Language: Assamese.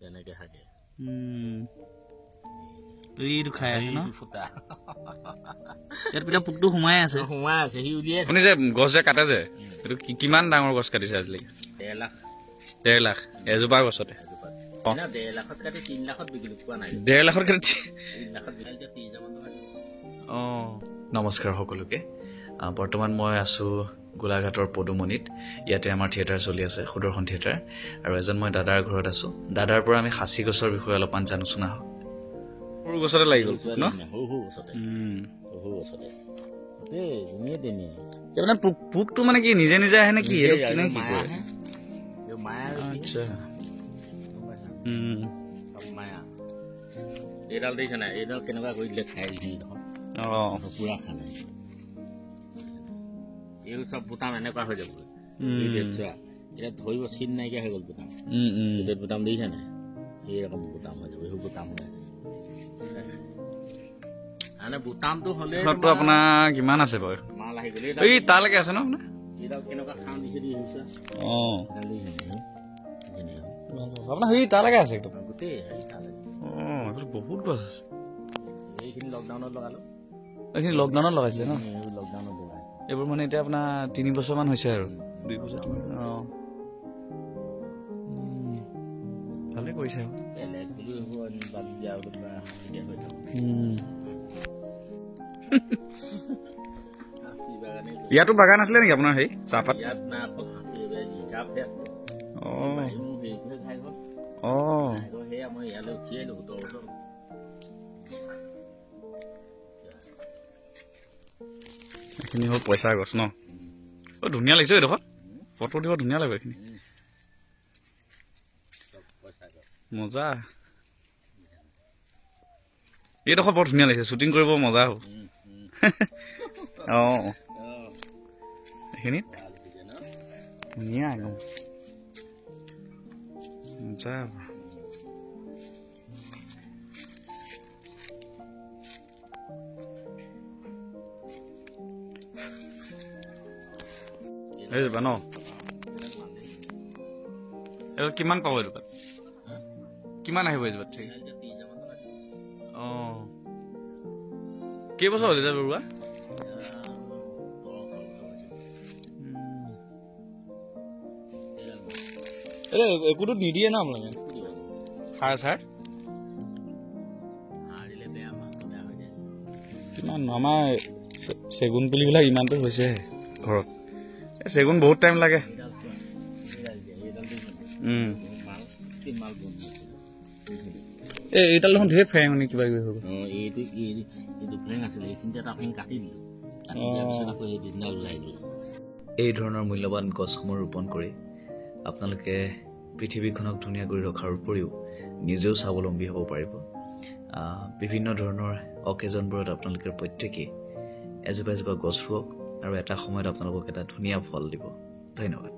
তেনেকে হাগে এইটো খাই আছে ন ইয়াত পিঠা পোকটো সোমাই আছে সি উলিয়াই আপুনি যে গছ যে কাটে যে এইটো কিমান ডাঙৰ গছ কাটিছে আজিলৈকে 1.5 লাখ 1.5 লাখ এজোপা গছতে 1.5 লাখত কাটি 3 লাখত বিকিলো পোৱা নাই 1.5 লাখত কাটি 3 লাখত বিকিলে 30 মান টকা নমস্কাৰ সকলোকে বৰ্তমান মই আছোঁ গোলাঘাটৰ পদুমণিত ইয়াতে আমাৰ থিয়েটাৰ চলি আছে সুদৰ্শন থিয়েটাৰ আৰু এজন মই দাদাৰ ঘৰত আছোঁ দাদাৰ পৰা আমি সাঁচি গছৰ বিষয়ে অলপমান জানোচোনা হওক সৰু গছতে লাগি গ'ল ন সৰু গছতে ধুনীয়া ধুনীয়া মানে পোকটো মানে কি নিজে নিজে আহে নে কি মায়া এইডাল দেখিছে নাই এইডাল কেনেকুৱা কৰি দিলে খাই দিছে দেখোন পুৰা খা নাই এই চব বুটাম এনেকুৱা হৈ যাব এতিয়া ধৰিব চিন নাইকিয়া হৈ গ'ল বুটাম এতিয়া বুটাম দেখিছে নাই এই ৰকম বুটাম হৈ যাব এইবোৰ বুটাম হৈ মানে বুটামটো হ'লে আপোনাৰ কিমান আছে বাৰু মাল আহি গ'লে এই তালৈকে আছে ন আপোনাৰ এইডাল কেনেকুৱা খাওঁ দিছে দি আহিছে আপোনাৰ সেই তালৈকে আছে একদম গোটেই বহুত গছ আছে এইখিনি লকডাউনত লগালো এইখিনি লকডাউনত লগাইছিলে ন লকডাউনত লগাই এইবোৰ মানে এতিয়া আপোনাৰ 3 বছৰমান হৈছে আৰু 2 বছৰ ভালে কৰিছে ইয়াতো বাগান আছিলে নেকি আপোনাৰ সেই চাহপাত এইখিনি হ'ল পইচা গছ ন ধুনীয়া লাগিছে এইডোখৰ ফটো দিব ধুনীয়া লাগিব এইখিনি মজা এইডোখৰ বৰ ধুনীয়া লাগিছে শ্বুটিং কৰিব মজা হ'ব এইখিনিত ধুনীয়া একদম মজা যাবা ন এইটো কিমান পাব এইটো কিমান আহিব এইজোপাত ঠিক কেইবছৰ হ'ল এতিয়া বৰুৱা একোতো নিদিয়ে ন আপোনালোকে সাৰ চাৰ কিমান আমাৰ চেগুন পুলিবিলাক ইমানটো হৈছে ঘৰত চেগুন বহুত টাইম লাগে এইডাল দেখোন ঢেৰ ফেং নি কিবা কিবি হৈ গ'ল এই ধৰণৰ মূল্যৱান গছসমূহ ৰোপণ কৰি আপোনালোকে পৃথিৱীখনক ধুনীয়া কৰি ৰখাৰ উপৰিও নিজেও স্বাৱলম্বী হ'ব পাৰিব বিভিন্ন ধৰণৰ অকেজনবোৰত আপোনালোকে প্ৰত্যেকেই এজোপা এজোপা গছ ৰুৱক আৰু এটা সময়ত আপোনালোকক এটা ধুনীয়া ফল দিব ধন্যবাদ